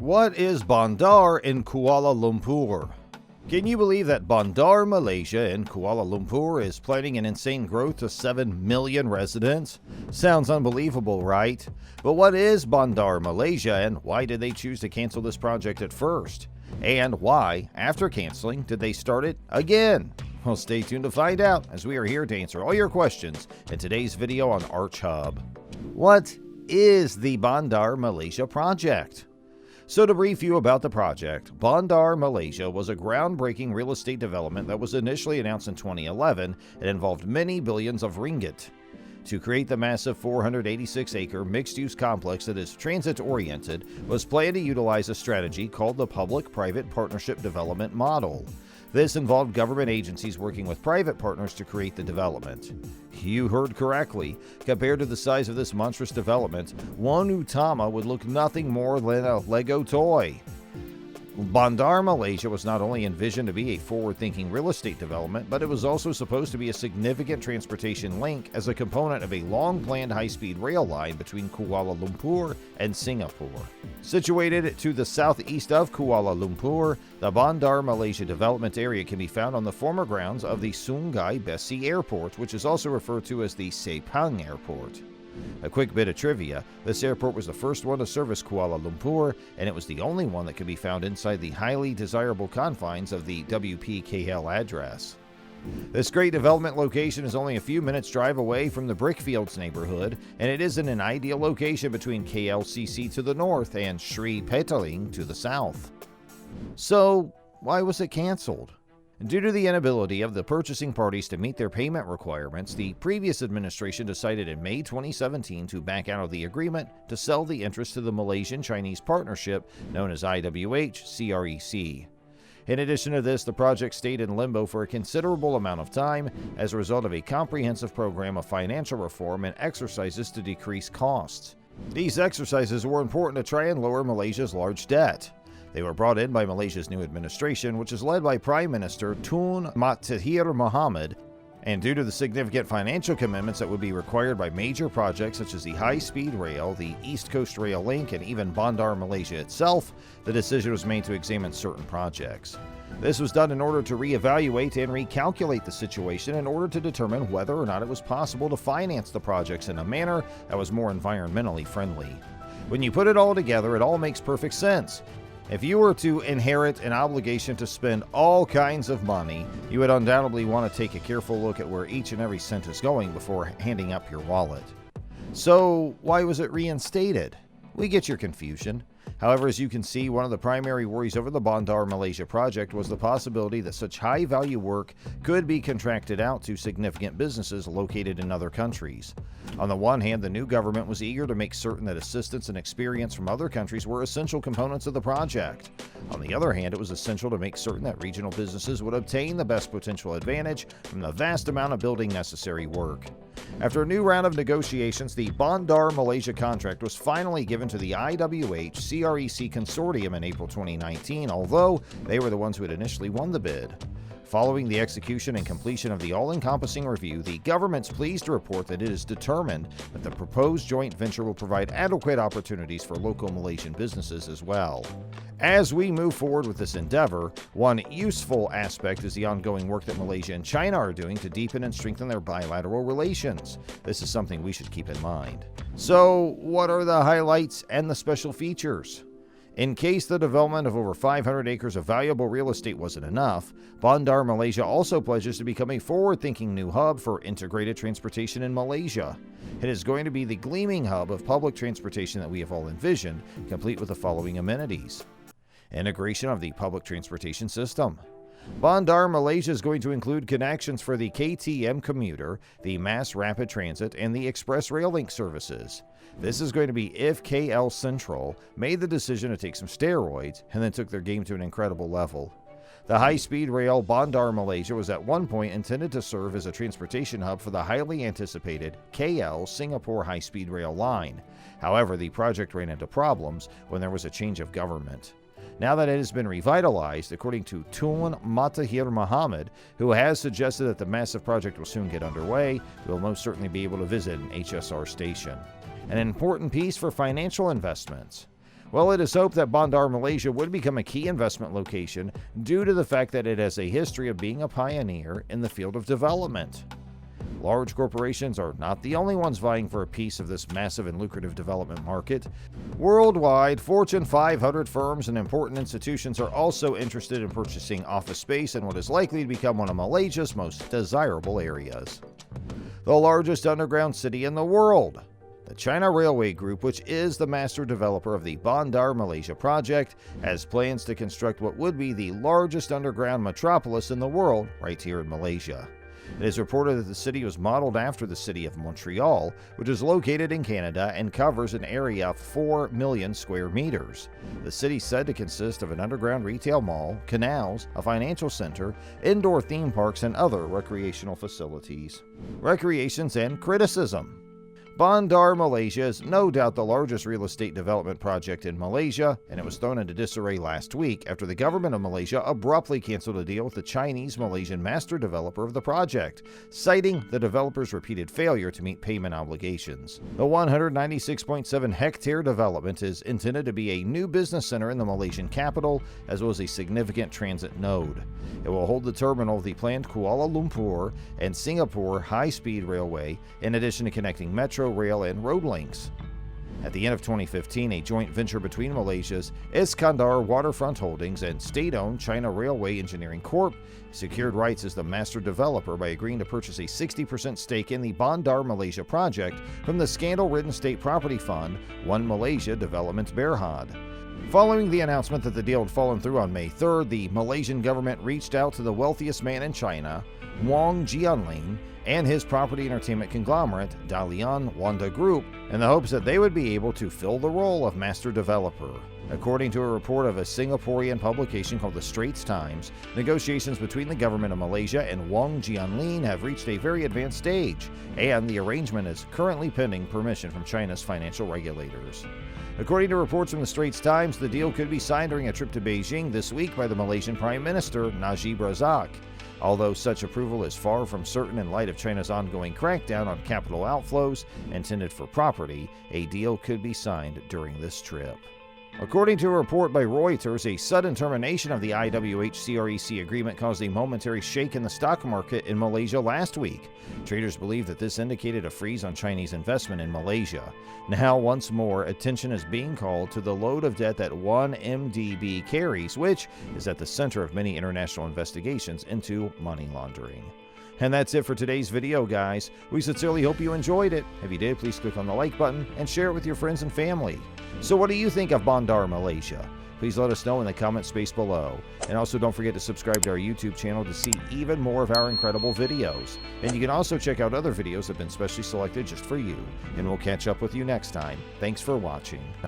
What is Bandar in Kuala Lumpur? Can you believe that Bandar Malaysia in Kuala Lumpur is planning an insane growth to 7 million residents? Sounds unbelievable, right? But what is Bandar Malaysia, and why did they choose to cancel this project at first? And why, after canceling, did they start it again? Well, stay tuned to find out, as we are here to answer all your questions in today's video on Arch Hub. What is the Bandar Malaysia project? So to brief you about the project, Bandar Malaysia was a groundbreaking real estate development that was initially announced in 2011 and involved many billions of ringgit. To create the massive 486-acre mixed-use complex that is transit-oriented was planned to utilize a strategy called the Public-Private Partnership Development Model. This involved government agencies working with private partners to create the development. You heard correctly. Compared to the size of this monstrous development, one Utama would look nothing more than a Lego toy. Bandar Malaysia was not only envisioned to be a forward-thinking real estate development, but it was also supposed to be a significant transportation link as a component of a long-planned high-speed rail line between Kuala Lumpur and Singapore. Situated to the southeast of Kuala Lumpur, the Bandar Malaysia development area can be found on the former grounds of the Sungai Besi Airport, which is also referred to as the Sepang Airport. A quick bit of trivia, this airport was the first one to service Kuala Lumpur, and it was the only one that could be found inside the highly desirable confines of the WPKL address. This great development location is only a few minutes drive away from the Brickfields neighborhood, and it is in an ideal location between KLCC to the north and Sri Petaling to the south. So, why was it canceled? Due to the inability of the purchasing parties to meet their payment requirements, the previous administration decided in May 2017 to back out of the agreement to sell the interest to the Malaysian-Chinese partnership known as IWH-CREC. In addition to this, the project stayed in limbo for a considerable amount of time as a result of a comprehensive program of financial reform and exercises to decrease costs. These exercises were important to try and lower Malaysia's large debt. They were brought in by Malaysia's new administration, which is led by Prime Minister Tun Mahathir Mohamad, and due to the significant financial commitments that would be required by major projects such as the high-speed rail, the East Coast Rail Link, and even Bandar Malaysia itself, the decision was made to examine certain projects. This was done in order to reevaluate and recalculate the situation in order to determine whether or not it was possible to finance the projects in a manner that was more environmentally friendly. When you put it all together, it all makes perfect sense. If you were to inherit an obligation to spend all kinds of money, you would undoubtedly want to take a careful look at where each and every cent is going before handing up your wallet. So, why was it reinstated? We get your confusion. However, as you can see, one of the primary worries over the Bandar Malaysia project was the possibility that such high-value work could be contracted out to significant businesses located in other countries. On the one hand, the new government was eager to make certain that assistance and experience from other countries were essential components of the project. On the other hand, it was essential to make certain that regional businesses would obtain the best potential advantage from the vast amount of building necessary work. After a new round of negotiations, the Bandar Malaysia contract was finally given to the IWH-CREC consortium in April 2019, although they were the ones who had initially won the bid. Following the execution and completion of the all-encompassing review, the government's pleased to report that it is determined that the proposed joint venture will provide adequate opportunities for local Malaysian businesses as well. As we move forward with this endeavor, one useful aspect is the ongoing work that Malaysia and China are doing to deepen and strengthen their bilateral relations. This is something we should keep in mind. So, what are the highlights and the special features? In case the development of over 500 acres of valuable real estate wasn't enough, Bandar Malaysia also pledges to become a forward-thinking new hub for integrated transportation in Malaysia. It is going to be the gleaming hub of public transportation that we have all envisioned, complete with the following amenities. Integration of the public transportation system. Bandar Malaysia is going to include connections for the KTM commuter, the mass rapid transit, and the express rail link services. This is going to be if KL Central made the decision to take some steroids and then took their game to an incredible level. The high-speed rail Bandar Malaysia was at one point intended to serve as a transportation hub for the highly anticipated KL Singapore high-speed rail line. However, the project ran into problems when there was a change of government. Now that it has been revitalized, according to Tun Mahathir Mohamad, who has suggested that the massive project will soon get underway, we'll most certainly be able to visit an HSR station. An important piece for financial investments. Well, it is hoped that Bandar Malaysia would become a key investment location due to the fact that it has a history of being a pioneer in the field of development. Large corporations are not the only ones vying for a piece of this massive and lucrative development market. Worldwide, Fortune 500 firms and important institutions are also interested in purchasing office space in what is likely to become one of Malaysia's most desirable areas. The largest underground city in the world. The China Railway Group, which is the master developer of the Bandar Malaysia project, has plans to construct what would be the largest underground metropolis in the world right here in Malaysia. It is reported that the city was modeled after the city of Montreal, which is located in Canada and covers an area of 4 million square meters. The city is said to consist of an underground retail mall, canals, a financial center, indoor theme parks, and other recreational facilities. Recreations and criticism. Bandar Malaysia is no doubt the largest real estate development project in Malaysia, and it was thrown into disarray last week after the government of Malaysia abruptly canceled a deal with the Chinese-Malaysian master developer of the project, citing the developer's repeated failure to meet payment obligations. The 196.7-hectare development is intended to be a new business center in the Malaysian capital, as well as a significant transit node. It will hold the terminal of the planned Kuala Lumpur and Singapore high-speed railway, in addition to connecting metro, rail, and road links. At the end of 2015, a joint venture between Malaysia's Iskandar Waterfront Holdings and state-owned China Railway Engineering Corp. secured rights as the master developer by agreeing to purchase a 60% stake in the Bandar Malaysia project from the scandal-ridden state property fund, One Malaysia Development Berhad. Following the announcement that the deal had fallen through on May 3rd, the Malaysian government reached out to the wealthiest man in China, Wang Jianlin, and his property entertainment conglomerate, Dalian Wanda Group, in the hopes that they would be able to fill the role of master developer. According to a report of a Singaporean publication called The Straits Times, negotiations between the government of Malaysia and Wang Jianlin have reached a very advanced stage, and the arrangement is currently pending permission from China's financial regulators. According to reports from The Straits Times, the deal could be signed during a trip to Beijing this week by the Malaysian Prime Minister, Najib Razak. Although such approval is far from certain in light of China's ongoing crackdown on capital outflows intended for property, a deal could be signed during this trip. According to a report by Reuters, a sudden termination of the IWH-CREC agreement caused a momentary shake in the stock market in Malaysia last week. Traders believe that this indicated a freeze on Chinese investment in Malaysia. Now, once more, attention is being called to the load of debt that 1MDB carries, which is at the center of many international investigations into money laundering. And that's it for today's video, guys. We sincerely hope you enjoyed it. If you did, please click on the like button and share it with your friends and family. So what do you think of Bandar Malaysia? Please let us know in the comment space below. And also don't forget to subscribe to our YouTube channel to see even more of our incredible videos. And you can also check out other videos that have been specially selected just for you. And we'll catch up with you next time. Thanks for watching.